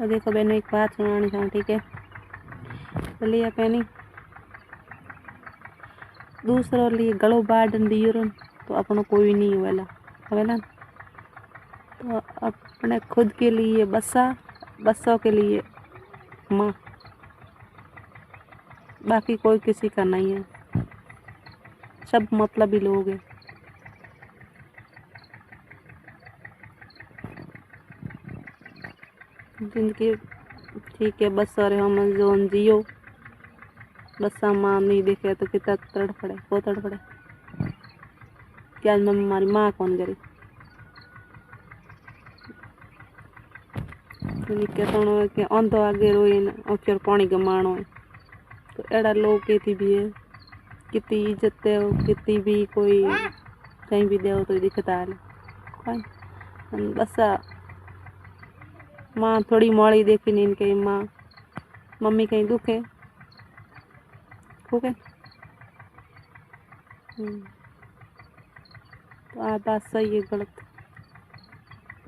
तो देखो बहनों, एक बात सुनानी चाहूँ, ठीक है। लिया पैनी दूसरों लिए गलो बाढ़ दियो तो अपना कोई नहीं हुएला हवेला। तो अपने खुद के लिए बसा, बसों के लिए माँ, बाकी कोई किसी का नहीं है, सब मतलबी लोग हैं। जिंदगी ठीक है, बस और हम जोन जियो, बस माँ नहीं देखे तो कितना तड़फड़े, वो तड़फड़े कि आज मैं हमारी माँ कौन करी। कहता कि अंधो आगे रोए न अक्षर पानी गमाणो है। तो एड़ा लोग कहती भी है, कितनी इज्जत दे, कितनी भी कोई कहीं भी दे तो दिखता है। बस माँ थोड़ी मोड़ी देखी नहीं कहीं माँ मम्मी कहीं दुखे ठीक है। तो आ बात सही है गलत।